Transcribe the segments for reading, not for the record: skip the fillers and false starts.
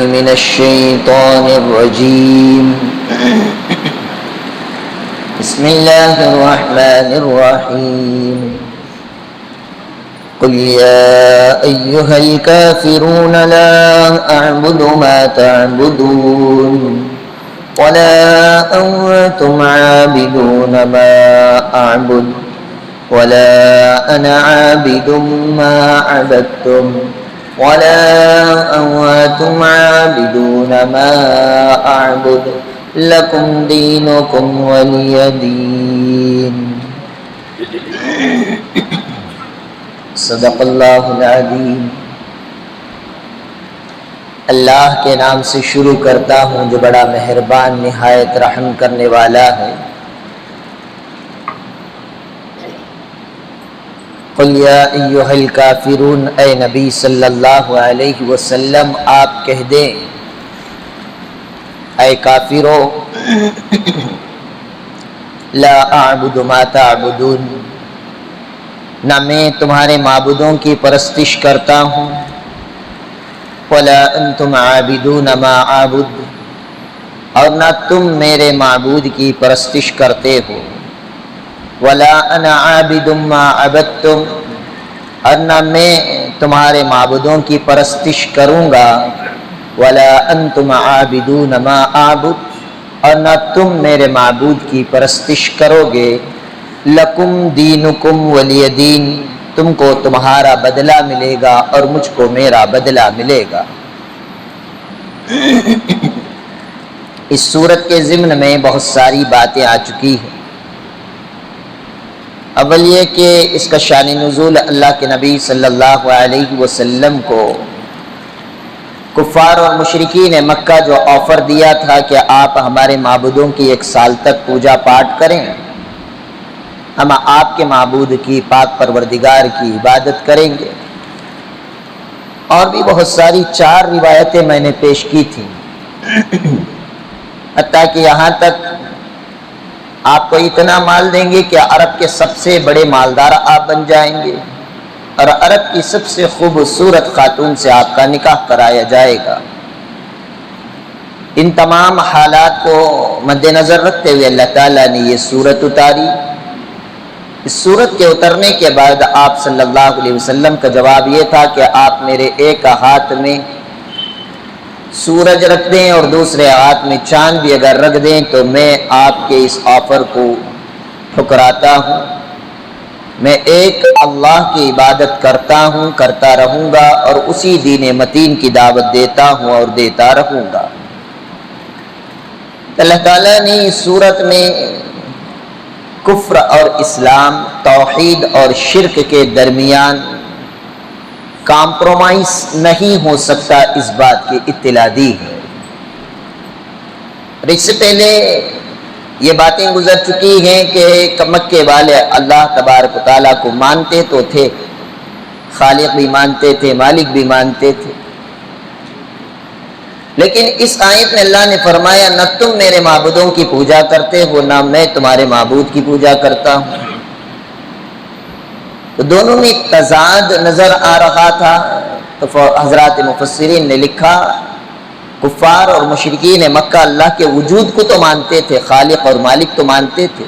من الشيطان الرجيم بسم الله الرحمن الرحيم قل يا أيها الكافرون لا أعبد ما تعبدون ولا أنتم عابدون ما أعبد ولا أنا عابد ما عبدتم ولا أنتم عابدون ما أعبد لكم دينكم ولي دين صدق اللہ العظیم۔ اللہ کے نام سے شروع کرتا ہوں جو بڑا مہربان نہایت رحم کرنے والا ہے۔ قل یا ایھا الکافرون، اے نبی صلی اللہ علیہ وسلم آپ کہہ دیں اے کافرو، لا اعبد ما تعبدون، نہ میں تمہارے معبودوں کی پرستش کرتا ہوں، ولا انتم عابدون ما اعبد، اور نہ تم میرے معبود کی پرستش کرتے ہو، ولا انا عابد ما عبدتم، اور نہ میں تمہارے معبودوں کی پرستش کروں گا، ولا انتم عابدون ما اعبد، اور نہ تم میرے معبود کی پرستش کرو گے، لکم دینکم ولی دین، تم کو تمہارا بدلہ ملے گا اور مجھ کو میرا بدلہ ملے گا۔ اس سورت کے ضمن میں بہت ساری باتیں آ چکی ہیں۔ اول یہ کہ اس کا شان نزول اللہ کے نبی صلی اللہ علیہ وسلم کو کفار اور مشرکین مکہ جو آفر دیا تھا کہ آپ ہمارے معبودوں کی 1 سال تک پوجا پاٹ کریں، ہم آپ کے معبود کی پاک پروردگار کی عبادت کریں گے، اور بھی بہت ساری 4 روایتیں میں نے پیش کی تھیں، حتیٰ کہ یہاں تک آپ کو اتنا مال دیں گے کہ عرب کے سب سے بڑے مالدار آپ بن جائیں گے، اور عرب کی سب سے خوبصورت خاتون سے آپ کا نکاح کرایا جائے گا۔ ان تمام حالات کو مد نظر رکھتے ہوئے اللہ تعالیٰ نے یہ سورت اتاری۔ اس سورت کے اترنے کے بعد آپ صلی اللہ علیہ وسلم کا جواب یہ تھا کہ آپ میرے ایک ہاتھ میں سورج رکھ دیں اور دوسرے ہاتھ میں چاند بھی اگر رکھ دیں تو میں آپ کے اس آفر کو ٹھکراتا ہوں۔ میں ایک اللہ کی عبادت کرتا ہوں، کرتا رہوں گا، اور اسی دین متین کی دعوت دیتا ہوں اور دیتا رہوں گا۔ اللہ تعالیٰ نے اس سورت میں کفر اور اسلام، توحید اور شرک کے درمیان کمپرومائز نہیں ہو سکتا اس بات کی اطلاع دی ہے۔ اور اس سے پہلے یہ باتیں گزر چکی ہیں کہ مکے والے اللہ تبارک و تعالیٰ کو مانتے تو تھے، خالق بھی مانتے تھے، مالک بھی مانتے تھے، لیکن اس آیت میں اللہ نے فرمایا نہ تم میرے معبودوں کی پوجا کرتے ہو، نہ میں تمہارے معبود کی پوجا کرتا ہوں۔ تو دونوں میں تضاد نظر آ رہا تھا۔ تو حضرات مفسرین نے لکھا کفار اور مشرکین مکہ اللہ کے وجود کو تو مانتے تھے، خالق اور مالک تو مانتے تھے،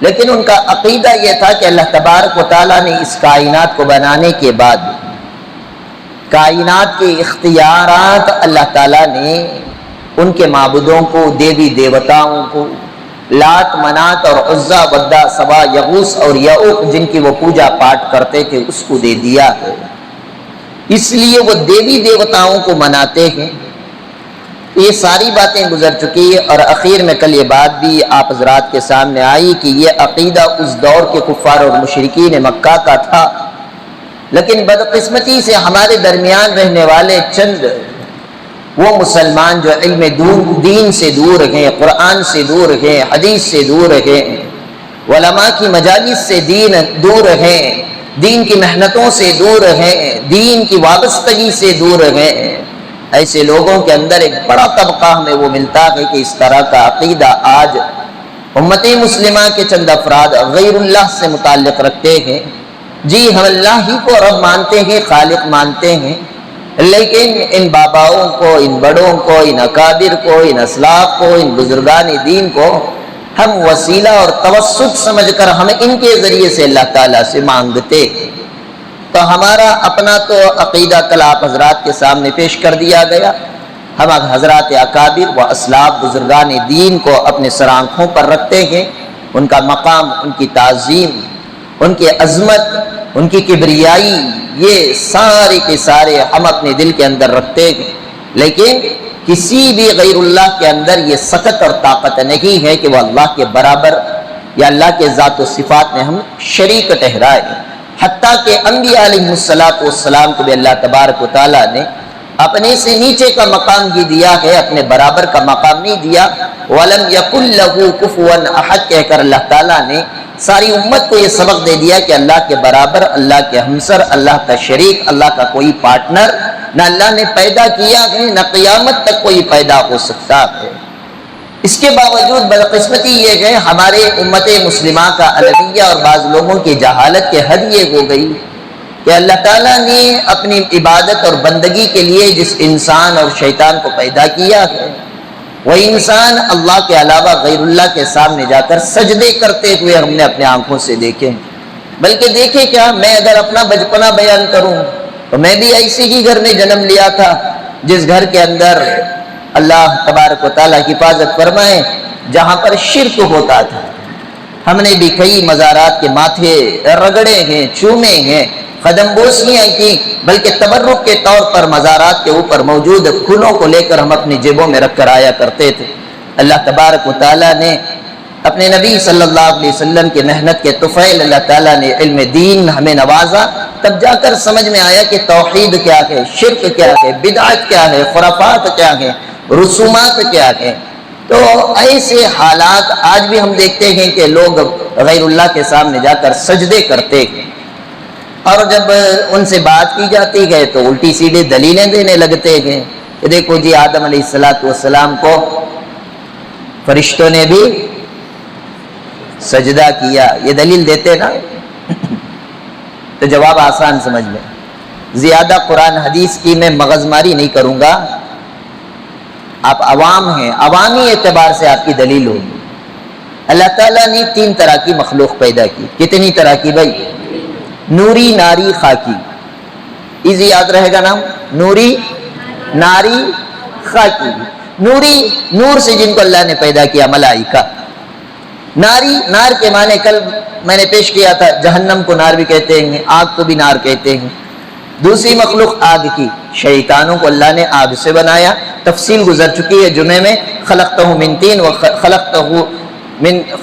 لیکن ان کا عقیدہ یہ تھا کہ اللہ تبارک و تعالیٰ نے اس کائنات کو بنانے کے بعد کائنات کے اختیارات اللہ تعالیٰ نے ان کے معبودوں کو، دیوی دیوتاؤں کو، لات منات اور عزا ودہ سوا یغوث اور یعوق جن کی وہ پوجا پاٹ کرتے تھے اس کو دے دیا ہے، اس لیے وہ دیوی دیوتاؤں کو مناتے ہیں۔ یہ ساری باتیں گزر چکی، اور اخیر میں کل یہ بات بھی آپ حضرات کے سامنے آئی کہ یہ عقیدہ اس دور کے کفار اور مشرکین مکہ کا تھا، لیکن بدقسمتی سے ہمارے درمیان رہنے والے چند وہ مسلمان جو علم دین سے دور ہیں، قرآن سے دور ہیں، حدیث سے دور ہیں، علماء کی مجالس سے دور ہیں، دین کی محنتوں سے دور ہیں، دین کی وابستگی سے دور ہیں، ایسے لوگوں کے اندر ایک بڑا طبقہ ہمیں وہ ملتا ہے کہ اس طرح کا عقیدہ آج امت مسلمہ کے چند افراد غیر اللہ سے متعلق رکھتے ہیں۔ جی ہم اللہ ہی کو رب مانتے ہیں، خالق مانتے ہیں، لیکن ان باباؤں کو، ان بڑوں کو، ان اکابر کو، ان اسلاف کو، ان بزرگان دین کو ہم وسیلہ اور توسط سمجھ کر ہم ان کے ذریعے سے اللہ تعالیٰ سے مانگتے، تو ہمارا اپنا تو عقیدہ کل آپ حضرات کے سامنے پیش کر دیا گیا۔ ہم حضرات اکابر و اسلاف بزرگان دین کو اپنے سر آنکھوں پر رکھتے ہیں، ان کا مقام، ان کی تعظیم، ان کی عظمت، ان کی کبریائی، یہ سارے کے سارے ہم اپنے دل کے اندر رکھتے ہیں، لیکن کسی بھی غیر اللہ کے اندر یہ سکت اور طاقت نہیں ہے کہ وہ اللہ کے برابر یا اللہ کے ذات و صفات میں ہم شریک ٹھہرائے۔ حتیٰ کہ انبیاء علیہ السلام کو بھی اللہ تبارک و تعالیٰ نے اپنے سے نیچے کا مقام ہی دیا ہے، اپنے برابر کا مقام نہیں دیا۔ وَلَمْ يَكُنْ لَهُ كُفُوًا أَحَدٌ کہہ کر اللہ تعالیٰ نے ساری امت کو یہ سبق دے دیا کہ اللہ کے برابر، اللہ کے ہمسر، اللہ کا شریک، اللہ کا کوئی پارٹنر نہ اللہ نے پیدا کیا ہے، نہ قیامت تک کوئی پیدا ہو سکتا ہے۔ اس کے باوجود بدقسمتی یہ ہے ہمارے امت مسلمہ کا المیہ اور بعض لوگوں کی جہالت کے حد یہ ہو گئی کہ اللہ تعالیٰ نے اپنی عبادت اور بندگی کے لیے جس انسان اور شیطان کو پیدا کیا ہے، وہ انسان اللہ کے علاوہ غیر اللہ کے سامنے جا کر سجدے کرتے ہوئے ہم نے اپنے آنکھوں سے دیکھے۔ بلکہ دیکھے کیا، میں اگر اپنا بچپنا بیان کروں تو میں بھی ایسے ہی گھر میں جنم لیا تھا جس گھر کے اندر اللہ تبارک و تعالیٰ حفاظت فرمائے جہاں پر شرک ہوتا تھا۔ ہم نے بھی کئی مزارات کے ماتھے رگڑے ہیں، چومے ہیں، قدم بوسیاں کی، بلکہ تبرک کے طور پر مزارات کے اوپر موجود پھولوں کو لے کر ہم اپنی جیبوں میں رکھ کر آیا کرتے تھے۔ اللہ تبارک و تعالیٰ نے اپنے نبی صلی اللہ علیہ وسلم کے محنت کے طفیل اللہ تعالیٰ نے علم دین ہمیں نوازا، تب جا کر سمجھ میں آیا کہ توحید کیا ہے، شرک کیا ہے، بدعت کیا ہے، خرافات کیا ہے، رسومات کیا ہے۔ تو ایسے حالات آج بھی ہم دیکھتے ہیں کہ لوگ غیر اللہ کے سامنے جا کر سجدے کرتے ہیں، اور جب ان سے بات کی جاتی ہے تو الٹی سیدھی دلیلیں دینے لگتے ہیں کہ دیکھو جی آدم علیہ السلام کو فرشتوں نے بھی سجدہ کیا، یہ دلیل دیتے نا۔ تو جواب آسان سمجھ میں، زیادہ قرآن حدیث کی میں مغزماری نہیں کروں گا، آپ عوام ہیں، عوامی اعتبار سے آپ کی دلیل ہوگی۔ اللہ تعالیٰ نے 3 طرح کی مخلوق پیدا کی۔ کتنی طرح کی بھائی؟ نوری، ناری، خاکی۔ ایزی یاد رہے گا نام، نوری، ناری، خاکی۔ نوری، نور سے جن کو اللہ نے پیدا کیا، ملائکہ۔ ناری، نار کے معنی کل میں نے پیش کیا تھا، جہنم کو نار بھی کہتے ہیں، آگ کو بھی نار کہتے ہیں۔ دوسری مخلوق آگ کی، شیطانوں کو اللہ نے آگ سے بنایا، تفصیل گزر چکی ہے جمعے میں، خلقتہ من طین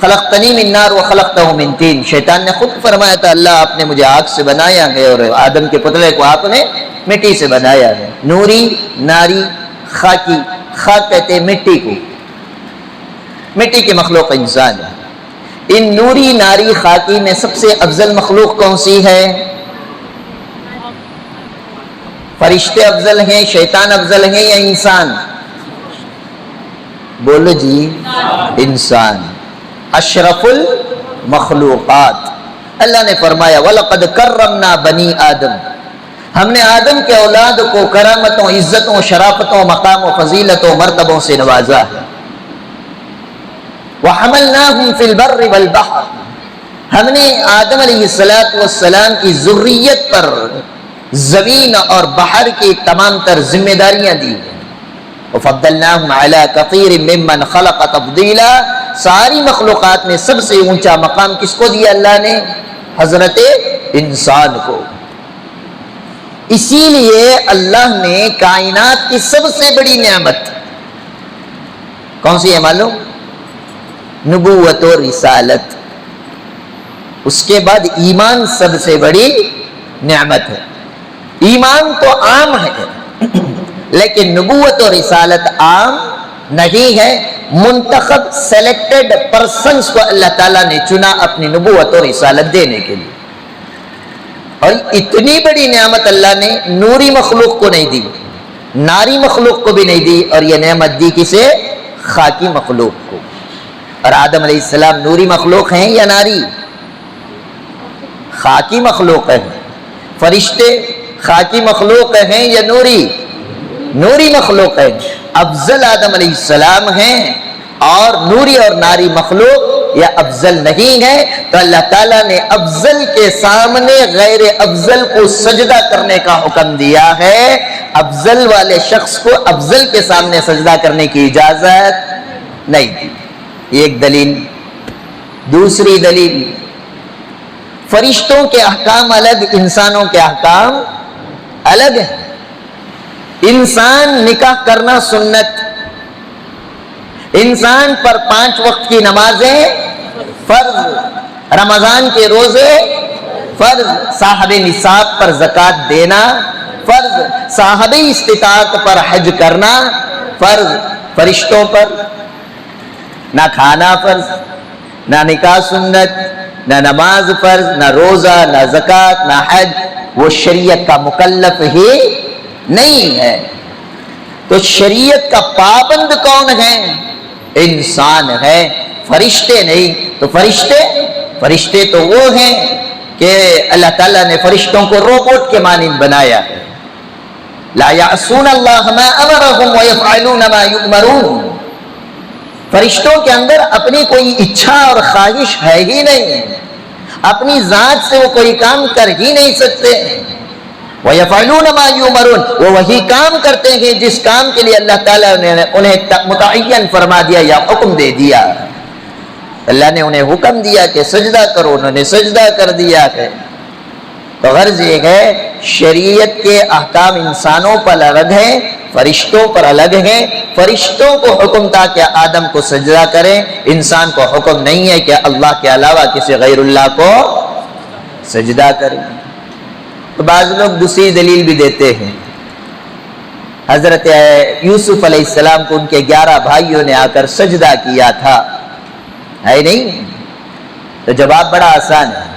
خلقتنی من نار وخلقتہ من طین۔ شیطان نے خود فرمایا تھا اللہ آپ نے مجھے آگ سے بنایا ہے اور آدم کے پتلے کو آپ نے مٹی سے بنایا ہے۔ نوری، ناری، خاکی۔ خاک کہتے ہیں مٹی کو، مٹی کی مخلوق انسان ہے۔ ان نوری، ناری، خاکی میں سب سے افضل مخلوق کون سی ہے؟ فرشتے افضل ہیں، شیطان افضل ہیں یا انسان؟ بولو جی، انسان اشرف المخلوقات۔ اللہ نے فرمایا وَلَقَدْ كَرَّمْنَا بَنِي آدم، ہم نے آدم کے اولاد کو کرامتوں، عزتوں، شرافتوں، مقام و فضیلتوں، مرتبوں سے نوازا ہے۔ وَحَمَلْنَاهُمْ فِي الْبَرِّ وَالْبَحْرِ، ہم نے آدم علیہ السلام کی ذریت پر زمین اور بحر کی تمام تر ذمہ داریاں دی۔ وَفَضَّلْنَاهُمْ عَلَى كَثِيرٍ مِّمَّنْ خَلَقَ تَفْضِيلًا، ساری مخلوقات میں سب سے اونچا مقام کس کو دیا اللہ نے؟ حضرت انسان کو۔ اسی لیے اللہ نے کائنات کی سب سے بڑی نعمت کون سی ہے معلوم؟ نبوت و رسالت۔ اس کے بعد ایمان سب سے بڑی نعمت ہے۔ ایمان تو عام ہے لیکن نبوت و رسالت عام نہیں ہے، منتخب سلیکٹڈ پرسنز کو اللہ تعالیٰ نے چنا اپنی نبوت و رسالت دینے کے لیے۔ اور اتنی بڑی نعمت اللہ نے نوری مخلوق کو نہیں دی، ناری مخلوق کو بھی نہیں دی، اور یہ نعمت دی کسے؟ خاکی مخلوق کو۔ اور آدم علیہ السلام نوری مخلوق ہیں یا ناری؟ خاکی مخلوق ہے۔ فرشتے خاکی مخلوق ہیں یا نوری؟ نوری مخلوق ہے. افضل آدم علیہ السلام ہیں اور نوری اور ناری مخلوق یا افضل نہیں ہے. تو اللہ تعالیٰ نے افضل کے سامنے غیر افضل کو سجدہ کرنے کا حکم دیا ہے. افضل والے شخص کو افضل کے سامنے سجدہ کرنے کی اجازت نہیں. ایک دلیل. دوسری دلیل، فرشتوں کے احکام الگ، انسانوں کے احکام الگ ہیں. انسان نکاح کرنا سنت، انسان پر 5 وقت کی نمازیں فرض، رمضان کے روزے فرض، صاحب نصاب پر زکوٰۃ دینا فرض، صاحب استطاعت پر حج کرنا فرض. فرشتوں پر نہ کھانا فرض، نہ نکاح سنت، نہ نماز فرض، نہ روزہ، نہ زکوٰۃ، نہ حج. وہ شریعت کا مکلف ہی نہیں ہے. تو شریعت کا پابند کون ہے؟ انسان ہے، فرشتے نہیں. تو فرشتے تو وہ ہیں کہ اللہ تعالیٰ نے فرشتوں کو روبوٹ کے مانند بنایا ہے. لا یعصون اللہ ما امرهم ویفعلون ما یؤمرون. فرشتوں کے اندر اپنی کوئی اچھا اور خواہش ہے ہی نہیں، اپنی ذات سے وہ کوئی کام کر ہی نہیں سکتے. وَيَفْعَلُونَ مَا يُؤْمَرُونَ. وہ وہی کام کرتے ہیں جس کام کے لیے اللہ تعالیٰ نے انہیں متعین فرما دیا یا حکم دے دیا. اللہ نے انہیں حکم دیا کہ سجدہ کرو، انہوں نے سجدہ کر دیا ہے. تو غرض یہ ہے شریعت کے احکام انسانوں پر الگ ہیں، فرشتوں پر الگ ہیں. فرشتوں کو حکم تھا کہ آدم کو سجدہ کریں، انسان کو حکم نہیں ہے کہ اللہ کے علاوہ کسی غیر اللہ کو سجدہ کریں. تو بعض لوگ دوسری دلیل بھی دیتے ہیں. حضرت یوسف علیہ السلام کو ان کے 11 بھائیوں نے آ کر سجدہ کیا تھا، ہے نہیں؟ تو جواب بڑا آسان ہے.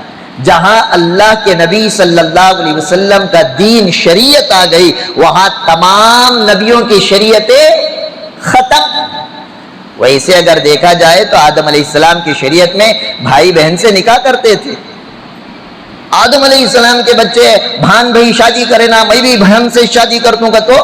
جہاں اللہ کے نبی صلی اللہ علیہ وسلم کا دین شریعت آ گئی وہاں تمام نبیوں کی شریعتیں ختم. ویسے اگر دیکھا جائے تو آدم علیہ السلام کی شریعت میں بھائی بہن سے نکاح کرتے تھے. آدم علیہ السلام کے بچے بھان بھائی شادی کرے نا، میں بھی بہن سے شادی کر دوں گا تو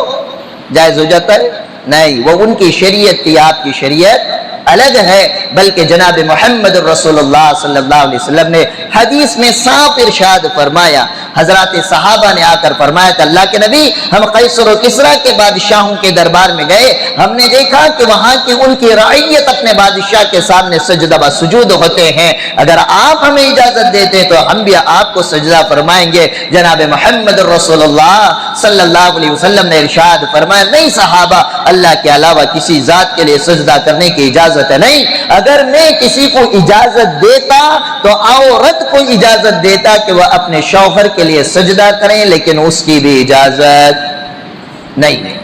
جائز ہو جاتا ہے؟ نہیں، وہ ان کی شریعت تھی، آپ کی شریعت الگ ہے. بلکہ جناب محمد رسول اللہ صلی اللہ علیہ وسلم نے حدیث میں صاف ارشاد فرمایا. حضرات صحابہ نے آ کر فرمایا کہ اللہ کے نبی، ہم قیصر و کسریٰ کے بادشاہوں کے دربار میں گئے، ہم نے دیکھا کہ وہاں کی ان کی رعیت اپنے بادشاہ کے سامنے سجدہ و سجود ہوتے ہیں. اگر آپ ہمیں اجازت دیتے تو ہم بھی آپ کو سجدہ فرمائیں گے. جناب محمد رسول اللہ صلی اللہ علیہ وسلم نے ارشاد فرمایا، نہیں صحابہ، اللہ کے علاوہ کسی ذات کے لیے سجدہ کرنے کی اجازت نہیں. اگر میں کسی کو اجازت دیتا تو عورت کو اجازت دیتا کہ وہ اپنے شوہر کے لیے سجدہ کریں، لیکن اس کی بھی اجازت نہیں.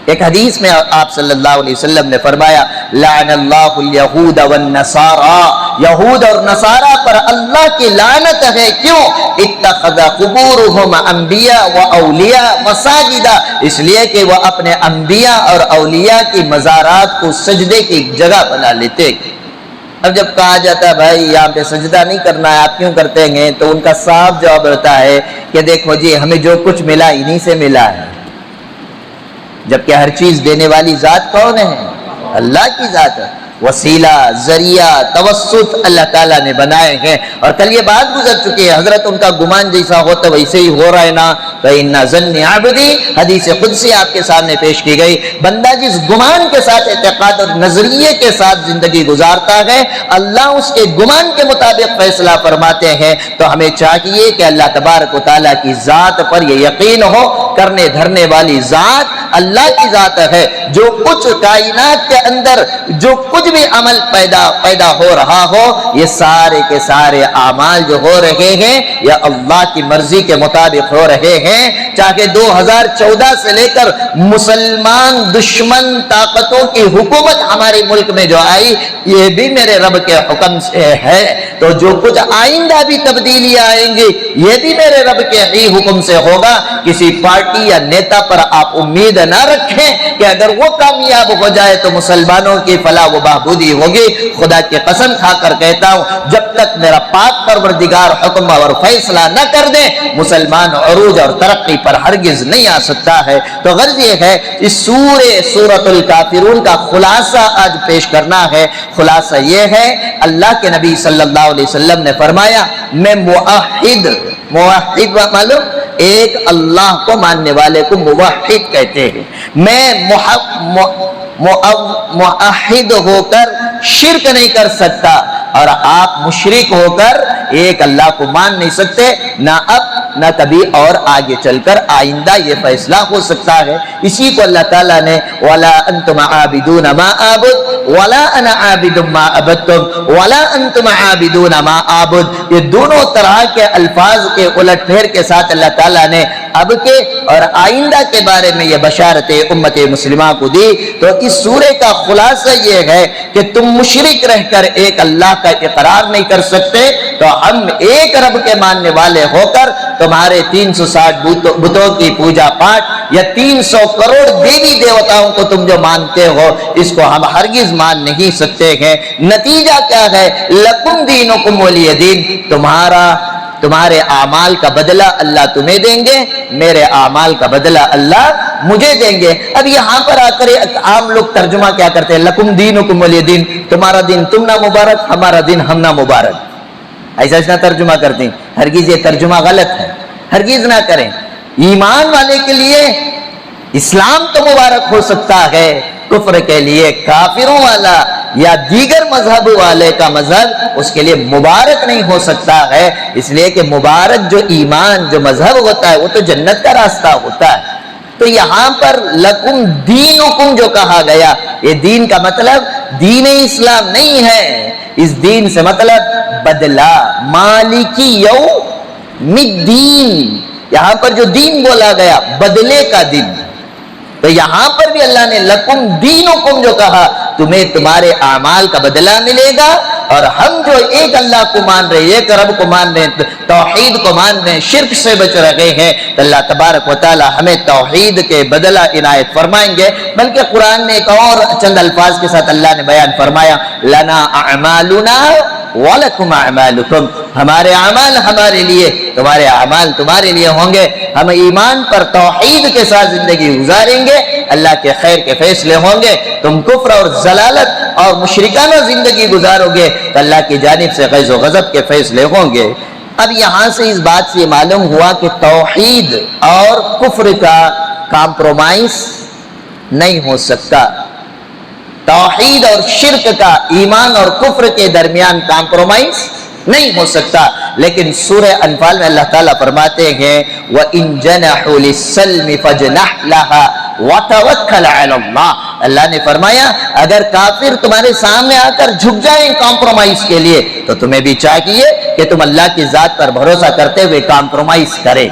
ایک حدیث میں آپ صلی اللہ علیہ وسلم نے فرمایا، لعن اللہ الیہود والنصارى، یہود اور نصارہ پر اللہ کی لعنت ہے. کیوں؟ اتخذ قبورہم انبیاء و اولیاء مساجدہ، اس لیے کہ وہ اپنے انبیاء اور اولیاء کی مزارات کو سجدے کی جگہ بنا لیتے. اب جب کہا جاتا ہے بھائی یہاں پہ سجدہ نہیں کرنا ہے، آپ کیوں کرتے ہیں؟ تو ان کا صاف جواب رہتا ہے کہ دیکھو جی، ہمیں جو کچھ ملا انہی سے ملا ہے. جبکہ ہر چیز دینے والی ذات کون ہے؟ اللہ کی ذات ہے. وسیلہ، ذریعہ، توسط اللہ تعالیٰ نے بنائے ہیں. اور کل یہ بات گزر چکی ہے، حضرت ان کا گمان جیسا ہوتا ویسے ہی ہو رہا ہے نا. فَإِنَّ ظَنِّ عَبْدِي، حدیث قدسی آپ کے سامنے پیش کی گئی. بندہ جس گمان کے ساتھ، اعتقاد اور نظریے کے ساتھ زندگی گزارتا ہے، اللہ اس کے گمان کے مطابق فیصلہ فرماتے ہیں. تو ہمیں چاہیے کہ اللہ تبارک و تعالیٰ کی ذات پر یہ یقین ہو، کرنے دھرنے والی ذات اللہ کی ذات ہے. جو کچھ کائنات کے اندر جو کچھ بھی عمل پیدا ہو رہا ہو، یہ سارے کے سارے اعمال جو ہو رہے ہیں یہ اللہ کی مرضی کے مطابق ہو رہے ہیں. چاہے 2014 سے لے کر مسلمان دشمن طاقتوں کی حکومت ہمارے ملک میں جو آئی، یہ بھی میرے رب کے حکم سے ہے. تو جو کچھ آئندہ بھی تبدیلیاں آئیں گی، یہ بھی میرے رب کے ہی حکم سے ہوگا. کسی پارٹی یا نیتا پر آپ امید نہ رکھیں کہ اگر وہ کامیاب ہو جائے تو مسلمانوں کی فلاح و بہبود معبودی ہوگی۔ خدا کی قسم کھا کر کہتا ہوں جب تک میرا پاک پروردگار حکم اور فیصلہ نہ کر دے مسلمان عروج اور ترقی پر ہرگز نہیں آ سکتا ہے۔ تو غرض یہ ہے اس سورۃ الکافرون کا خلاصہ آج پیش کرنا ہے۔ خلاصہ یہ ہے اللہ کے نبی صلی اللہ علیہ وسلم نے فرمایا میں موحد معلوم ایک اللہ کو ماننے والے کو موحد کہتے ہیں، میں موحد ہو کر شرک نہیں کر سکتا اور آپ مشرک ہو کر ایک اللہ کو مان نہیں سکتے، نہ اب نہ کبھی اور آگے چل کر آئندہ یہ فیصلہ ہو سکتا ہے۔ اسی کو اللہ تعالیٰ نے وَلَا أَنْتُمْ عَابِدُونَ مَا أَعْبُدُ وَلَا أَنَا عَابِدٌ مَا عَبَدتُّمْ وَلَا أَنْتُمْ عَابِدُونَ مَا أَعْبُدُ، یہ دونوں طرح کے الفاظ کے الٹ پھیر کے ساتھ اللہ تعالیٰ نے اب کے اور آئندہ کے بارے میں یہ بشارت امت مسلمہ کو دی۔ تو اس سورہ کا خلاصہ یہ ہے کہ تم مشرک رہ کر ایک اللہ کا اقرار نہیں کر سکتے، تو ہم ایک رب کے ماننے والے ہو کر تمہارے 360 بتوں کی پوجا پاٹ یا 300 کروڑ دیوی دیوتاؤں کو تم جو مانتے ہو اس کو ہم ہرگز مان نہیں سکتے ہیں۔ نتیجہ کیا ہے؟ لکم دینکم ولی دین، تمہارے اعمال کا بدلہ اللہ تمہیں دیں گے، میرے اعمال کا بدلہ اللہ مجھے دیں گے۔ اب یہاں پر آ کر عام لوگ ترجمہ کیا کرتے ہیں؟ لکم دینکم ولی دین، تمہارا دین تم نہ مبارک، ہمارا دین ہم نہ مبارک، ایسا ترجمہ کرتے ہیں۔ ہرگز یہ ترجمہ غلط ہے، ہرگز نہ کریں۔ ایمان والے کے لیے اسلام تو مبارک ہو سکتا ہے، کفر کے لیے کافروں والا یا دیگر مذہب والے کا مذہب اس کے لیے مبارک نہیں ہو سکتا ہے، اس لیے کہ مبارک جو ایمان جو مذہب ہوتا ہے وہ تو جنت کا راستہ ہوتا ہے۔ تو یہاں پر لکم دینکم جو کہا گیا، یہ دین کا مطلب دین اسلام نہیں ہے، اس دین سے مطلب بدلہ، مالکی یوم الدین، یہاں پر جو دین بولا گیا بدلے کا دن۔ تو یہاں پر بھی اللہ نے لکم دینکم جو کہا تمہیں تمہارے اعمال کا بدلہ ملے گا، اور ہم جو ایک اللہ کو مان رہے ہیں، ایک رب کو مان رہے ہیں، توحید کو مان رہے ہیں، شرک سے بچ رہے ہیں، تو اللہ تبارک و تعالی ہمیں توحید کے بدلہ عنایت فرمائیں گے۔ بلکہ قرآن نے ایک اور چند الفاظ کے ساتھ اللہ نے بیان فرمایا لنا اعمالنا وَلَكُمْ أَعْمَالُكُمْ، ہمارے اعمال ہمارے لیے، تمہارے اعمال تمہارے لیے ہوں گے۔ ہم ایمان پر توحید کے ساتھ زندگی گزاریں گے، اللہ کے خیر کے فیصلے ہوں گے، تم کفر اور ضلالت اور مشرکانہ زندگی گزارو گے تو اللہ کی جانب سے غیظ و غضب کے فیصلے ہوں گے۔ اب یہاں سے اس بات سے معلوم ہوا کہ توحید اور کفر کا کمپرومائز نہیں ہو سکتا، توحید اور شرک کا ایمان اور کفر کے درمیان کمپرومائز نہیں ہو سکتا۔ لیکن سورہ انفال میں اللہ تعالیٰ فرماتے ہیں وَإِن جَنَحُوا لِلسَّلْمِ فَاجْنَحْ لَهَا وَتَوَكَّلْ عَلَى اللَّهِ، اللہ نے فرمایا اگر کافر تمہارے سامنے آ کر جھک جائیں کمپرومائز کے لیے تو تمہیں بھی چاہیے کہ تم اللہ کی ذات پر بھروسہ کرتے ہوئے کمپرومائز کریں۔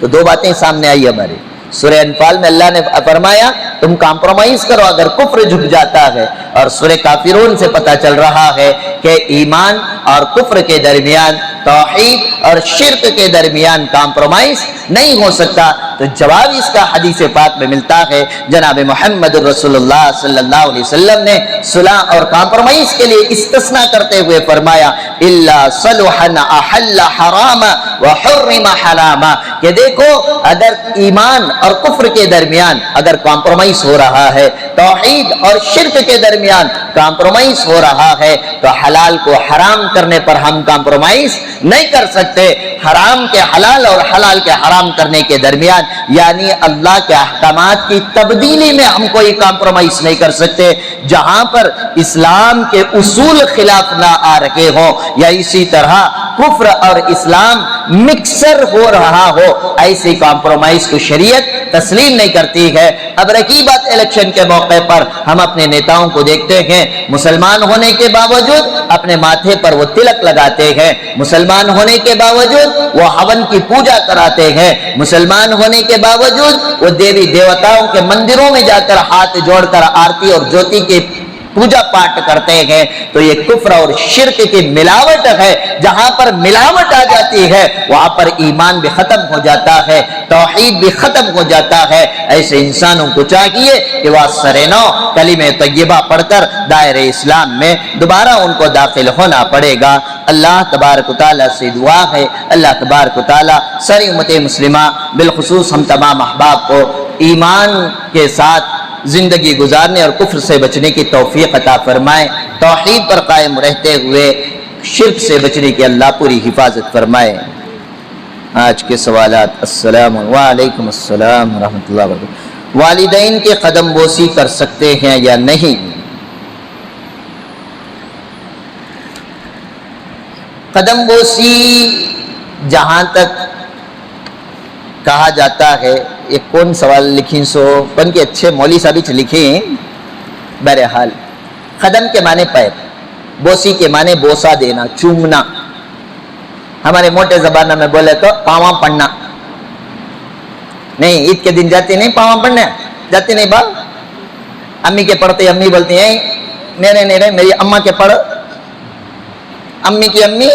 تو دو باتیں سامنے آئی ہمارے سورہ انفال میں، اللہ نے فرمایا تم کمپرومائز کرو اگر کفر جھک جاتا ہے، اور سورہ کافرون سے پتہ چل رہا ہے کہ ایمان اور کفر کے درمیان، توحید اور شرک کے درمیان کمپرومائز نہیں ہو سکتا۔ تو جواب اس کا حدیث پاک میں ملتا ہے، جناب محمد رسول اللہ صلی اللہ علیہ وسلم نے صلح اور کمپرومائز کے لیے استثناء کرتے ہوئے فرمایا الا صلحا احل حراما وحرم حراما، کہ دیکھو اگر ایمان اور کفر کے درمیان اگر کمپرومائز ہو رہا ہے، توحید اور شرک کے درمیان کمپرومائز ہو رہا ہے، تو حلال کو حرام کرنے پر ہم کمپرومائز نہیں کر سکتے، حرام کے حلال اور حلال کے حرام کرنے کے درمیان یعنی اللہ کے احکامات کی تبدیلی میں ہم کوئی کمپرومائز نہیں کر سکتے۔ جہاں پر اسلام کے اصول خلاف نہ آ رہے ہوں یا اسی طرح کفر اور اسلام مکسر ہو رہا ہو، ایسی کمپرومائز کو شریعت تسلیم نہیں کرتی ہے۔ اب رہی بات الیکشن کے موقع پر ہم اپنے نیتاؤں کو دیکھتے ہیں، مسلمان ہونے کے باوجود اپنے ماتھے پر وہ تلک لگاتے ہیں، مسلمان ہونے کے باوجود وہ ہون کی پوجا کراتے ہیں، مسلمان ہونے کے باوجود وہ دیوی دیوتاؤں کے مندروں میں جا کر ہاتھ جوڑ کر آرتی اور جوتی کی پوجا پاٹ کرتے ہیں تو یہ کفر اور شرک کی ملاوٹ ہے. جہاں پر ملاوٹ آ جاتی ہے وہاں پر ایمان بھی ختم ہو جاتا ہے, توحید بھی ختم ہو جاتا ہے. ایسے انسانوں کو چاہیے کہ وہ سرنو کلمہ طیبہ پڑھ کر دائرہ اسلام میں دوبارہ ان کو داخل ہونا پڑے گا. اللہ تبارک و تعالیٰ سے دعا ہے, اللہ تبارک و تعالیٰ ساری امت مسلمہ بالخصوص ہم تمام احباب کو ایمان کے ساتھ زندگی گزارنے اور کفر سے بچنے کی توفیق عطا فرمائے. توحید پر قائم رہتے ہوئے شرک سے بچنے کی اللہ پوری حفاظت فرمائے. آج کے سوالات. السلام علیکم. السلام ورحمۃ اللہ وبرکاتہ. والدین کے قدم بوسی کر سکتے ہیں یا نہیں؟ قدم بوسی جہاں تک کہا جاتا ہے, ایک کون سوال لکھیں سو بن کے اچھے مولوی صاحب لکھیں. بہرحال قدم کے معنی پیر, بوسی کے معنی بوسا دینا, چومنا. ہمارے موٹے زبانہ میں بولے تو پاواں پڑنا. نہیں, عید کے دن جاتے نہیں پاواں پڑھنے, جاتے نہیں با. امی کے پڑھتے امی بولتی ہیں میرے نیرے میری اماں کے پڑھ, امی کی امی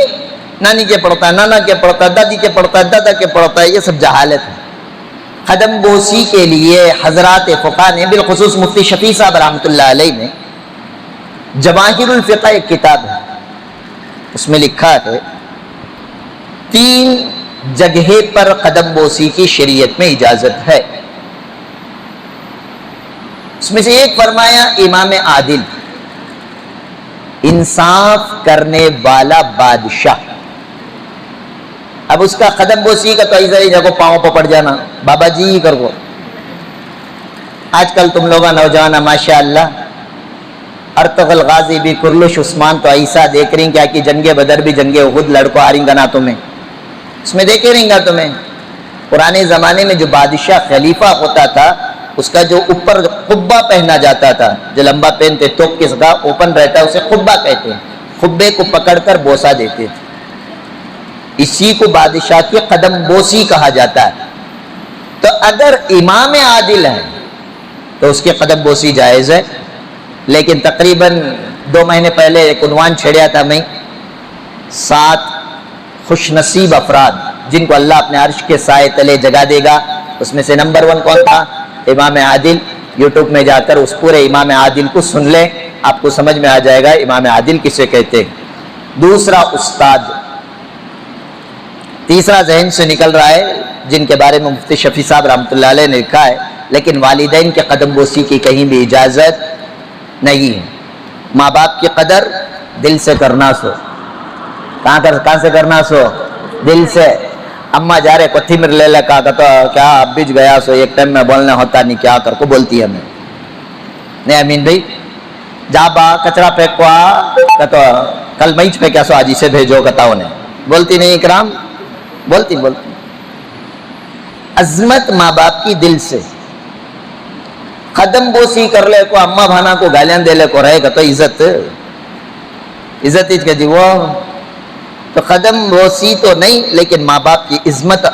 نانی کے پڑھتا ہے, نانا کے پڑھتا ہے, دادی کے پڑھتا ہے, دادا کے پڑھتا ہے. یہ سب جہالت ہے. قدم بوسی کے لیے حضرات فقہ نے بالخصوص مفتی شفیع صاحب رحمۃ اللہ علیہ نے جواہر الفقہ ایک کتاب ہے, اس میں لکھا ہے 3 جگہ پر قدم بوسی کی شریعت میں اجازت ہے. اس میں سے ایک فرمایا امام عادل, انصاف کرنے والا بادشاہ. اب اس کا قدم بوسی کا تو ایسا ہی جگہ پاؤں پہ پڑ جانا, بابا جی کر کو. آج کل تم لوگ نوجوان ماشاء اللہ ارطغرل غازی بھی, کرلش عثمان تو ایسا دیکھ رہی کیا کہ جنگ بدر بھی جنگ احد لڑکو آ رہی گا نا تمہیں, اس میں دیکھے رہیں گا تمہیں. پرانے زمانے میں جو بادشاہ خلیفہ ہوتا تھا اس کا جو اوپر قبہ پہنا جاتا تھا, جو لمبا پہنتے تو کس کا اوپن رہتا ہے اسے قبہ کہتے ہیں. قبے کو پکڑ کر بوسا دیتے تھے, اسی کو بادشاہ کی قدم بوسی کہا جاتا ہے. تو اگر امام عادل ہے تو اس کی قدم بوسی جائز ہے. لیکن تقریباً 2 مہینے پہلے ایک عنوان چھیڑیا تھا میں, 7 خوش نصیب افراد جن کو اللہ اپنے عرش کے سائے تلے جگا دے گا. اس میں سے نمبر 1 کون تھا؟ امام عادل. یوٹیوب میں جا کر اس پورے امام عادل کو سن لیں, آپ کو سمجھ میں آ جائے گا امام عادل کسے کہتے ہیں. دوسرا استاد. تیسرا ذہن سے نکل رہا ہے جن کے بارے میں مفتی شفیع صاحب رحمۃ اللہ علیہ نے لکھا ہے, لیکن والدین کے قدم بوسی کی کہیں بھی اجازت نہیں ہے. ماں باپ کی قدر دل سے کرنا سو. کہاں سے کرنا سو؟ دل سے. اماں جا رہے کتھی مر لے کہا تو کیا اب بیچ گیا سو, ایک ٹائم میں بولنا ہوتا نہیں, کیا کر کو بولتی ہے. ہمیں نہیں امین بھائی جا با کچرا پھینک کو آ تو کل میچ پہ کیا سو آج اسے بھیجو کتاؤ نے, بولتی نہیں اکرام, بولتی. عظمت ماں باپ کی دل سے. قدم بوسی کر لے کو, اماں بھانا کو گالیاں دے لے کو رہے گا تو عزت ہی جی وہ. تو قدم بوسی تو نہیں, لیکن ماں باپ کی عظمت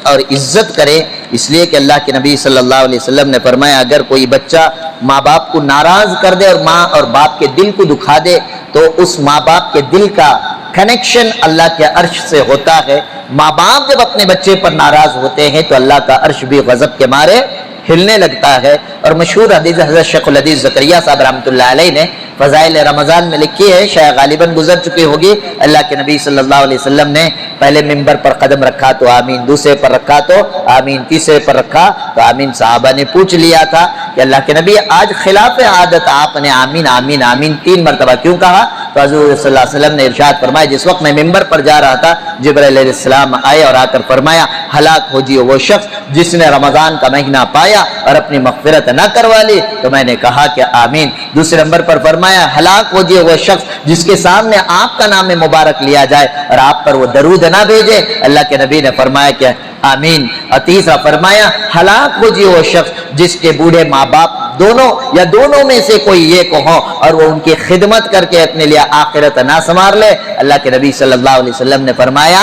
اور عزت کرے. اس لیے کہ اللہ کے نبی صلی اللہ علیہ وسلم نے فرمایا اگر کوئی بچہ ماں باپ کو ناراض کر دے اور ماں اور باپ کے دل کو دکھا دے تو اس ماں باپ کے دل کا کنیکشن اللہ کے عرش سے ہوتا ہے. ماں باپ جب اپنے بچے پر ناراض ہوتے ہیں تو اللہ کا عرش بھی غضب کے مارے ہلنے لگتا ہے. اور مشہور حدیث حضرت شیخ الحدیث زکریا صاحب رحمۃ اللہ علیہ نے فضائل رمضان میں لکھی ہے, شاید غالباً گزر چکی ہوگی. اللہ کے نبی صلی اللہ علیہ وسلم نے پہلے ممبر پر قدم رکھا تو آمین, دوسرے پر رکھا تو آمین, تیسرے پر رکھا تو آمین. صحابہ نے پوچھ لیا تھا کہ اللہ کے نبی آج خلاف عادت آپ نے آمین آمین آمین 3 مرتبہ کیوں کہا؟ تو حضور صلی اللہ علیہ وسلم نے ارشاد فرمایا جس وقت میں ممبر پر جا رہا تھا جبرائیل علیہ السلام آئے اور آ کر فرمایا ہلاک ہو جیو وہ شخص جس نے رمضان کا مہینہ پایا اور اپنی مغفرت نہ کروا لی. تو میں نے کہا کہ آمین. دوسرے نمبر پر فرمایا ہلاک ہو جیو وہ شخص جس کے سامنے آپ کا نام مبارک لیا جائے اور آپ پر وہ درود نہ بھیجے. اللہ کے نبی نے فرمایا کہ آمین. اور تیسرا فرمایا ہلاک ہو جیو وہ شخص جس کے بوڑھے ماں باپ دونوں یا دونوں میں سے کوئی ایک ہو اور وہ ان کی خدمت کر کے اپنے لیے آخرت نہ سنوار لے. اللہ کے نبی صلی اللہ علیہ وسلم نے فرمایا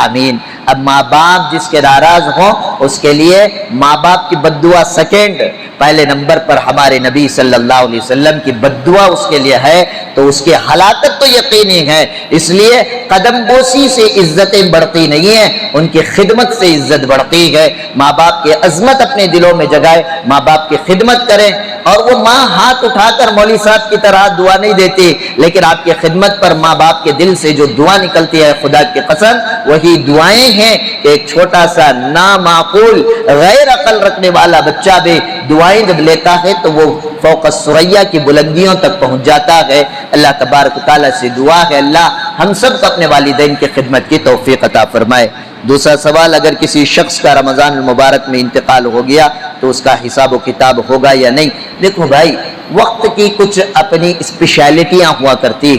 آمین. اب ماں باپ جس کے ناراض ہوں اس کے لیے ماں باپ کی بد دعا سیکنڈ, پہلے نمبر پر ہمارے نبی صلی اللہ علیہ وسلم کی بددعا اس کے لیے ہے تو اس کی ہلاکت تو یقینی ہے. اس لیے قدم بوسی سے عزتیں بڑھتی نہیں ہیں، ان کی خدمت سے عزت بڑھتی ہے. ماں باپ کی عظمت اپنے دلوں میں جگائے، ماں باپ کی خدمت کریں. اور وہ ماں ہاتھ اٹھا کر مولوی صاحب کی طرح دعا نہیں دیتی، لیکن آپ کی خدمت پر ماں باپ کے دل سے جو دعا نکلتی ہے خدا کی قسم وہی دعائیں ہیں کہ ایک چھوٹا سا نامعقول غیر عقل رکھنے والا بچہ بھی دعائیں جب لیتا ہے تو وہ فوق الثریا کی بلندیوں تک پہنچ جاتا ہے. اللہ تبارک و تعالیٰ سے دعا ہے اللہ ہم سب کو اپنے والدین کی خدمت کی توفیق عطا فرمائے. دوسرا سوال، اگر کسی شخص کا رمضان المبارک میں انتقال ہو گیا تو اس کا حساب و کتاب ہوگا یا نہیں؟ دیکھو بھائی، وقت کی کچھ اپنی اسپیشلٹیاں ہوا کرتی،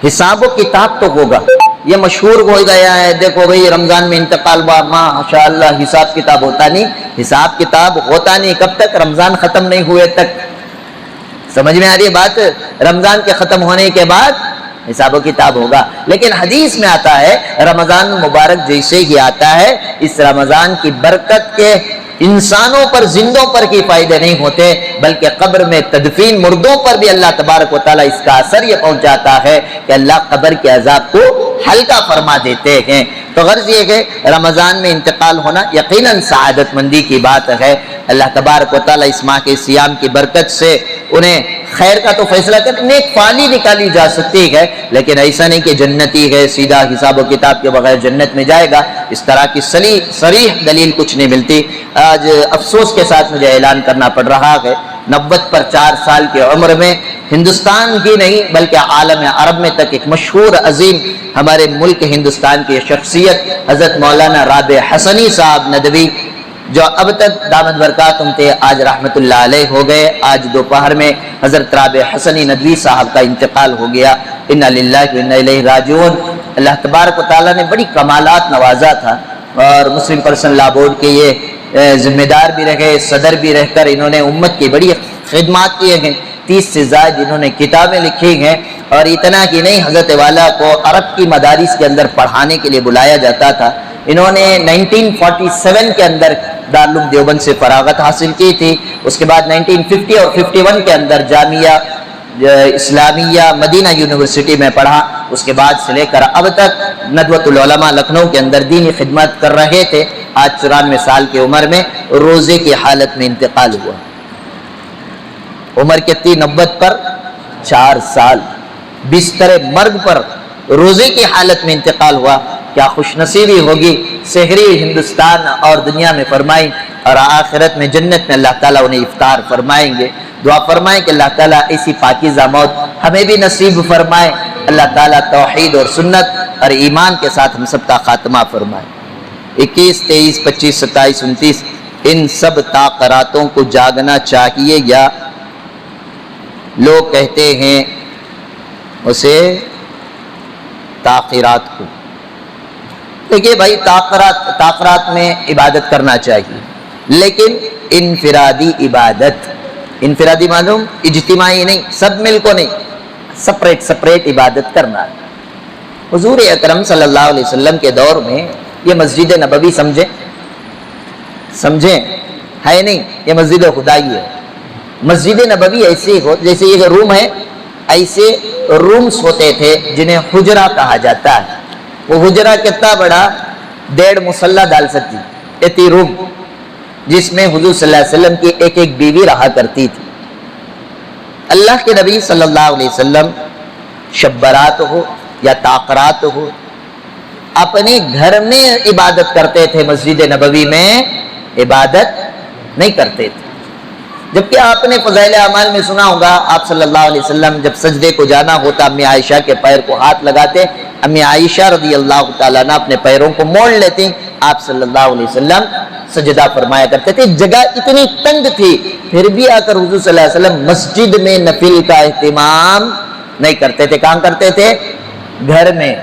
حساب و کتاب تو ہوگا. یہ مشہور ہو گیا ہے، دیکھو بھئی رمضان میں انتقال ہوا، ماشاء اللہ حساب کتاب ہوتا نہیں. حساب کتاب ہوتا نہیں کب تک؟ رمضان ختم نہیں ہوئے تک. سمجھ میں آ رہی ہے بات؟ رمضان کے ختم ہونے کے بعد حساب و کتاب ہوگا. لیکن حدیث میں آتا ہے رمضان مبارک جیسے ہی آتا ہے اس رمضان کی برکت کے انسانوں پر زندوں پر کی فائدے نہیں ہوتے بلکہ قبر میں تدفین مردوں پر بھی اللہ تبارک و تعالیٰ اس کا اثر یہ پہنچاتا ہے کہ اللہ قبر کے عذاب کو ہلکا فرما دیتے ہیں. تو غرض یہ کہ رمضان میں انتقال ہونا یقیناً سعادت مندی کی بات ہے. اللہ تبارک و تعالیٰ اس ماہ کے سیام کی برکت سے انہیں خیر کا تو فیصلہ کر نیک فالی نکالی جا سکتی ہے، لیکن ایسا نہیں کہ جنتی ہے سیدھا حساب و کتاب کے بغیر جنت میں جائے گا. اس طرح کی صریح دلیل کچھ نہیں ملتی. آج افسوس کے ساتھ مجھے اعلان کرنا پڑ رہا ہے 90 پر 4 سال کی عمر میں ہندوستان کی نہیں بلکہ عالم عرب میں تک ایک مشہور عظیم ہمارے ملک ہندوستان کی شخصیت حضرت مولانا رابع حسنی صاحب ندوی جو اب تک دامت برکاتہم تھے آج رحمت اللہ علیہ ہو گئے. آج دوپہر میں حضرت رابع حسنی ندوی صاحب کا انتقال ہو گیا. انا للہ و انا الیہ راجعون. اللہ تبارک و تعالیٰ نے بڑی کمالات نوازا تھا اور مسلم پرسنل لا بورڈ کے یہ ذمہ دار بھی رہے، صدر بھی رہ کر انہوں نے امت کی بڑی خدمات کیے ہیں. 30 سے زائد انہوں نے کتابیں لکھی ہیں اور اتنا کہ نہیں حضرت والا کو عرب کی مدارس کے اندر پڑھانے کے لیے بلایا جاتا تھا. انہوں نے 1947 کے اندر دارالعلوم دیوبند سے فراغت حاصل کی تھی. اس کے بعد 1950 اور 51 کے اندر جامعہ اسلامیہ مدینہ یونیورسٹی میں پڑھا. اس کے بعد سے لے کر اب تک ندوۃ العلماء لکھنؤ کے اندر دینی خدمت کر رہے تھے. آج 94 سال کی عمر میں روزے کی حالت میں انتقال ہوا. عمر کتنی؟ 90 پر 4 سال بستر مرگ پر روزے کی حالت میں انتقال ہوا. کیا خوش نصیبی ہوگی. سحری ہندوستان اور دنیا میں فرمائیں اور آخرت میں جنت میں اللہ تعالیٰ انہیں افطار فرمائیں گے. دعا فرمائیں کہ اللہ تعالیٰ ایسی پاکیزہ موت ہمیں بھی نصیب فرمائے. اللہ تعالیٰ توحید اور سنت اور ایمان کے ساتھ ہم سب کا خاتمہ فرمائے. 21, 23, 25, 27, 29 ان سب تاخیراتوں کو جاگنا چاہیے یا لوگ کہتے ہیں اسے تاخیرات کو؟ دیکھیے بھائی تاخیرات میں عبادت کرنا چاہیے لیکن انفرادی عبادت. انفرادی معلوم اجتماعی نہیں، سب مل کو نہیں، سپریٹ عبادت کرنا. حضور اکرم صلی اللہ علیہ وسلم کے دور میں یہ مسجد نبوی سمجھیں ہے نہیں، یہ مسجد خدائی ہے. مسجد نبوی ایسے ہو جیسے یہ روم ہے، ایسے رومز ہوتے تھے جنہیں حجرہ کہا جاتا ہے. وہ حجرہ کتنا بڑا؟ 1.5 مصلی ڈال سکتی اتنی روم، جس میں حضور صلی اللہ علیہ وسلم کی ایک بیوی رہا کرتی تھی. اللہ کے نبی صلی اللہ علیہ وسلم شب برات ہو یا تاخیرات ہو اپنے گھر میں عبادت کرتے تھے، مسجد نبوی میں عبادت نہیں کرتے تھے. جبکہ آپ نے فضائل اعمال میں سنا ہوگا آپ صلی اللہ علیہ وسلم جب سجدے کو جانا ہوتا امی عائشہ کے پیر کو ہاتھ لگاتے، امی عائشہ رضی اللہ تعالیٰ عنہ اپنے پیروں کو موڑ لیتے، آپ صلی اللہ علیہ وسلم سجدہ فرمایا کرتے تھے. جگہ اتنی تنگ تھی پھر بھی آ کر حضور صلی اللہ علیہ وسلم مسجد میں نفل کا اہتمام نہیں کرتے تھے. کہاں کرتے تھے؟ گھر میں.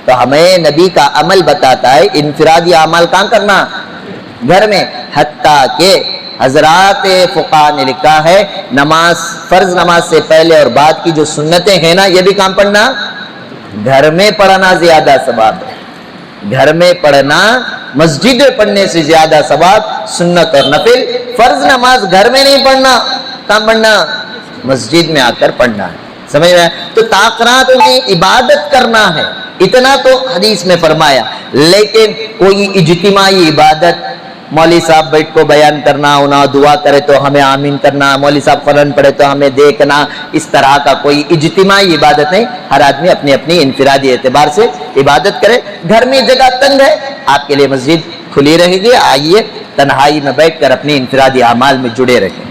تو ہمیں نبی کا عمل بتاتا ہے انفرادی اعمال کہاں کرنا؟ گھر میں. حتیٰ کہ حضرات فقہاء نے لکھا ہے نماز، فرض نماز سے پہلے اور بعد کی جو سنتیں ہیں نا، یہ بھی کام پڑھنا گھر میں پڑھنا زیادہ ثواب ہے. گھر میں پڑھنا مسجد میں پڑھنے سے زیادہ ثواب سنت اور نفل فرض نماز گھر میں نہیں پڑھنا، کہاں پڑھنا؟ مسجد میں آ کر پڑھنا ہے، سمجھ رہے ہیں؟ تو تاخیرات میں عبادت کرنا ہے، اتنا تو حدیث میں فرمایا، لیکن کوئی اجتماعی عبادت، مولوی صاحب بیٹھ کو بیان کرنا، انہاں دعا کرے تو ہمیں آمین کرنا، مولوی صاحب قرآن پڑھے تو ہمیں دیکھنا، اس طرح کا کوئی اجتماعی عبادت نہیں۔ ہر آدمی اپنی اپنی انفرادی اعتبار سے عبادت کرے۔ گھر میں جگہ تنگ ہے، آپ کے لیے مسجد کھلی رہے گی، آئیے تنہائی میں بیٹھ کر اپنی انفرادی اعمال میں جڑے رہیں۔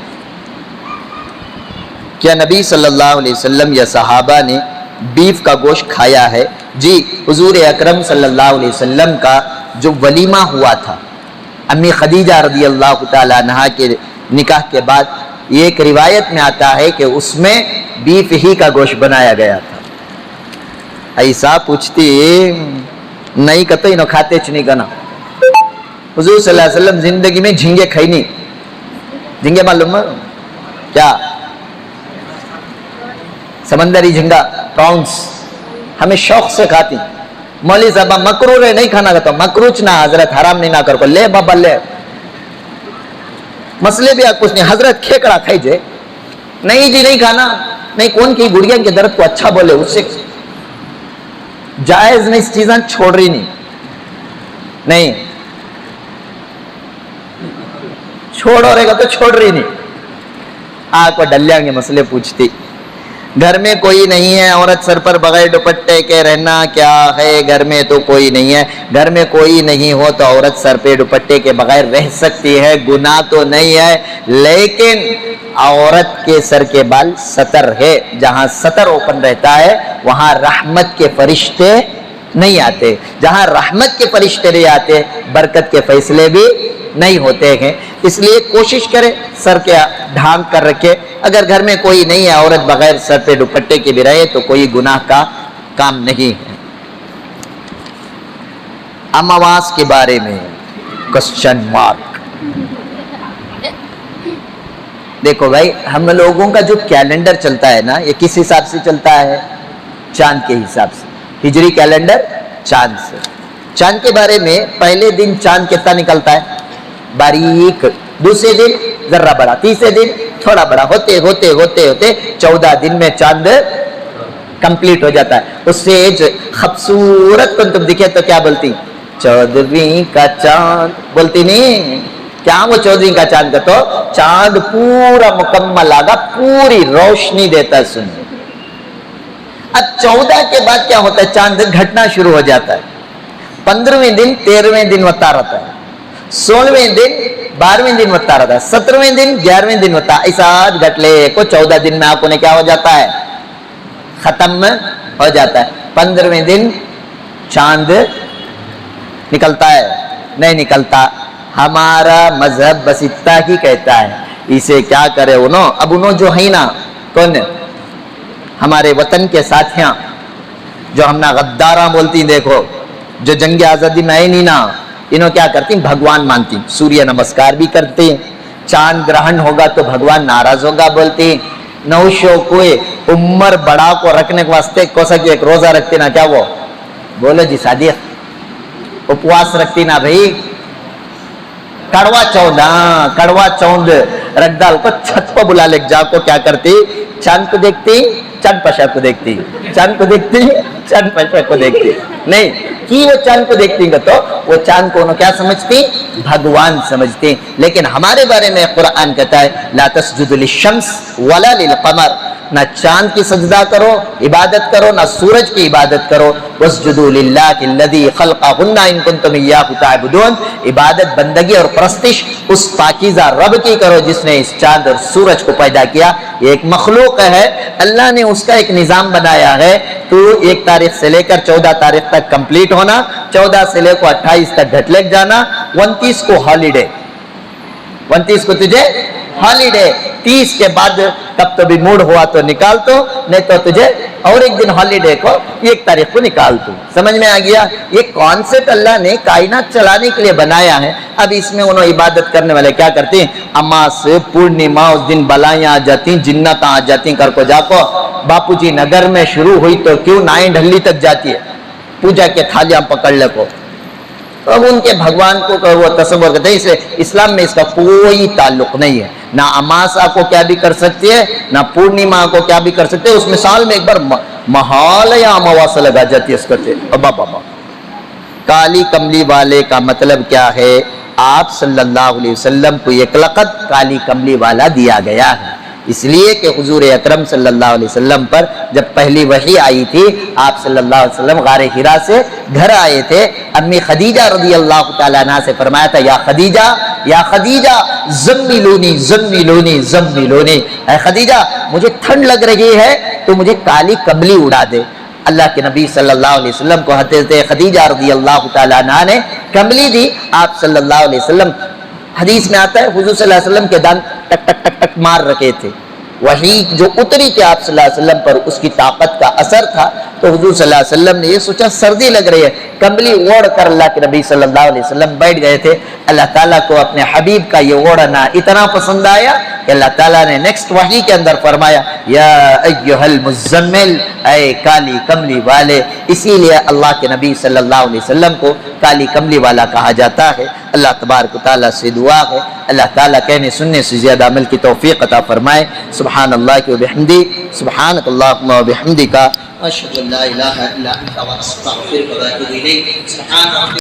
کیا نبی صلی اللہ علیہ وسلم یا صحابہ نے بیف کا گوشت کھایا ہے؟ جی، حضور اکرم صلی اللہ علیہ وسلم کا جو ولیمہ ہوا تھا امی خدیجہ رضی اللہ تعالی عنہا کے نکاح کے بعد، یہ ایک روایت میں آتا ہے کہ اس میں بیف ہی کا گوشت بنایا گیا تھا۔ ایسا پوچھتی نہیں کہتے انہوں کھاتے نہیں کنا۔ حضور صلی اللہ علیہ وسلم زندگی میں جھینگے کھائی نہیں۔ جھینگے معلوم ہے کیا؟ سمندری جھینگا، پراؤنس، ہمیں شوق سے کھاتی۔ مولوی صاحب مکروہ ہے نہیں کھانا کہتا، مکروچ نہ حضرت حرام نہیں نہ کر کو لے بابا لے، مسئلے بھی آپ کچھ نہیں، حضرت کھیکڑا کھائی جے نہیں جی نہیں کھانا نہیں، کون کی گڑیا کے درد کو اچھا بولے اس سے جائز نہیں، اس چیزاں چھوڑ رہی نہیں چھوڑو رہے گا تو چھوڑ رہی نہیں۔ آپ کو ڈلیاں کے مسئلے پوچھتی۔ گھر میں کوئی نہیں ہے، عورت سر پر بغیر دوپٹے کے رہنا کیا ہے؟ گھر میں تو کوئی نہیں ہے، گھر میں کوئی نہیں ہو تو عورت سر پہ دوپٹے کے بغیر رہ سکتی ہے، گناہ تو نہیں ہے، لیکن عورت کے سر کے بال ستر ہے، جہاں ستر اوپن رہتا ہے وہاں رحمت کے فرشتے نہیں آتے، جہاں رحمت کے فرشتے نہیں آتے برکت کے فیصلے بھی نہیں ہوتے ہیں۔ اس لیے کوشش کرے سر کے ڈھانک کر رکھے۔ اگر گھر میں کوئی نہیں ہے، عورت بغیر سر پہ دوپٹے کے بھی رہے تو کوئی گناہ کا کام نہیں ہے۔ امواس کے بارے میں کوسچن مارک۔ دیکھو بھائی، ہم لوگوں کا جو کیلنڈر چلتا ہے نا، یہ کس حساب سے چلتا ہے؟ چاند کے حساب سے، ہجری کیلنڈر چاند سے۔ چاند کے بارے میں پہلے دن چاند کتنا نکلتا ہے؟ باریک، دوسرے دن ذرہ بڑا، تیسرے دن تھوڑا بڑا، ہوتے ہوتے ہوتے ہوتے 14 دن میں چاند کمپلیٹ ہو جاتا ہے۔ اس سے خوبصورت کو تم دکھے تو کیا بولتی؟ 14ویں کا چاند بولتی نہیں کیا؟ وہ 14ویں کا چاند کا تو چاند پورا مکمل آگا، پوری روشنی دیتا ہے۔ سن، اب 14 کے بعد کیا ہوتا ہے؟ چاند گھٹنا شروع ہو جاتا ہے۔ 15ویں دن 13ویں دن ہوتا رہتا ہے، 16ویں دن 12ویں دن ہوتا رہتا ہے، 17ویں دن 11ویں دن ہوتا ہے، ایسا گھٹ لے کو 14 دن میں آپ کو کیا ہو جاتا ہے؟ ختم ہو جاتا ہے۔ 15ویں دن چاند نکلتا ہے؟ نہیں نکلتا۔ ہمارا مذہب بس اتنا ہی کہتا ہے، اسے کیا کرے انہوں؟ اب انہوں جو ہے نا، کون؟ ہمارے وطن کے ساتھیاں جو ہم نا غداراں بولتی، دیکھو جو جنگ آزادی میں آئی نہیں نا، انہوں کیا کرتی؟ بھگوان مانتی، سوریہ نمسکار بھی کرتی، چاند گرہن ہوگا تو بھگوان ناراض ہوگا بولتی، نوشو کوئی عمر بڑا کو رکھنے کے واسطے کوسا کی ایک روزہ رکھتی نا، کیا وہ بولو جی صادق، اپواس رکھتی نا بھائی، کڑوا چوند رکھ ڈال کو چھت کو بلا لے جا کو کیا کرتی؟ چاند کو دیکھتی، چاند پشا کو دیکھتی، چاند کو دیکھتی، چاند پشا کو دیکھتی نہیں کی وہ چاند کو دیکھتی گا تو وہ چاند کو انہوں کیا سمجھتی؟ بھگوان سمجھتی۔ لیکن ہمارے بارے میں قرآن کہتا ہے لا تسجدوا للشمس ولا للقمر، نہ چاند کی سجدہ کرو عبادت کرو، نہ سورج کی عبادت کرو، واسجدوا للہ الذی خلقہن ان کنتم ایاہ تعبدون، عبادت بندگی اور پرستش اس پاکیزہ رب کی کرو جس نے اس چاند اور سورج کو پیدا کیا۔ یہ ایک مخلوق ہے، اللہ نے اس کا ایک نظام بنایا ہے، تو 1 تاریخ سے لے کر 14 تاریخ تک کمپلیٹ ہونا، 14 سے لے کر 28 تک گھٹ لے جانا، 29 کو ہالیڈے، 29 کو تجھے ہالیڈے، 30 کے بعد کب تو بھی موڈ ہوا تو نکال تو، نہیں تو تجھے اور ایک دن ہالیڈے کو 1 تاریخ کو نکال تو۔ سمجھ میں آ گیا؟ یہ کانسیپٹ اللہ نے کائنات چلانے کے لیے بنایا ہے۔ اب اس میں انہوں عبادت کرنے والے کیا کرتے ہیں؟ اماس پورنیما اس دن بلائیاں آ جاتی، جنت آ جاتی، کر کو جا کو باپو جی نگر میں شروع ہوئی تو کیوں نائن ڈھلی تک جاتی ہے، پوجا کے تھالیاں پکڑ لے کو تو اب ان کے بھگوان کو وہ تصور کرتے ہیں. اسے اسلام میں اس کا کوئی تعلق نہیں ہے. نہ اماسا کو کیا بھی کر سکتی ہے، نہ پورنیما کو کیا بھی کر سکتے ہیں. اس مثال میں ایک بار محال یا امواسا لگا جاتی ہے اس کرتے. ابا بابا کالی کملی والے کا مطلب کیا ہے؟ آپ صلی اللہ علیہ وسلم کو ایک لقب کالی کملی والا دیا گیا ہے، اس لیے کہ حضور اکرم صلی اللہ علیہ وسلم پر جب پہلی وحی آئی تھی، آپ صلی اللہ علیہ وسلم غار حرا سے گھر آئے تھے. امی خدیجہ رضی اللہ تعالیٰ عنہ سے فرمایا تھا، یا خدیجہ زملونی زملونی زملونی، اے خدیجہ مجھے ٹھنڈ لگ رہی ہے تو مجھے کالی کملی اڑا دے. اللہ کے نبی صلی اللہ علیہ وسلم کو حضرت خدیجہ رضی اللہ تعالیٰ عنہ نے کملی دی. آپ صلی اللہ علیہ وسلم، حدیث میں آتا ہے حضور صلی اللہ علیہ وسلم کے دان ٹک ٹک ٹک ٹک مار رکھے تھے. وہی جو اتری تھی آپ صلی اللہ علیہ وسلم پر، اس کی طاقت کا اثر تھا. تو حضور صلی اللہ علیہ وسلم نے یہ سوچا سردی لگ رہی ہے، کمبلی اوڑھ کر اللہ کے نبی صلی اللہ علیہ وسلم بیٹھ گئے تھے. اللہ تعالیٰ کو اپنے حبیب کا یہ اوڑھنا اتنا پسند آیا کہ اللہ تعالیٰ نے نیکسٹ وحی کے اندر فرمایا، یا ایھا المزمل، اے کالی کملی والے. اسی لیے اللہ کے نبی صلی اللہ علیہ وسلم کو کالی کملی والا کہا جاتا ہے. اللہ تبارک و تعالیٰ سے دعا ہے اللہ تعالیٰ کہنے سننے سے زیادہ عمل کی توفیق عطا فرمائے. سبحان اللہ و بحمدی، سبحانک اللہم و بحمدک، اشہد ان لا الہ الا انت واستغفرک و اتوب الیک. سبحان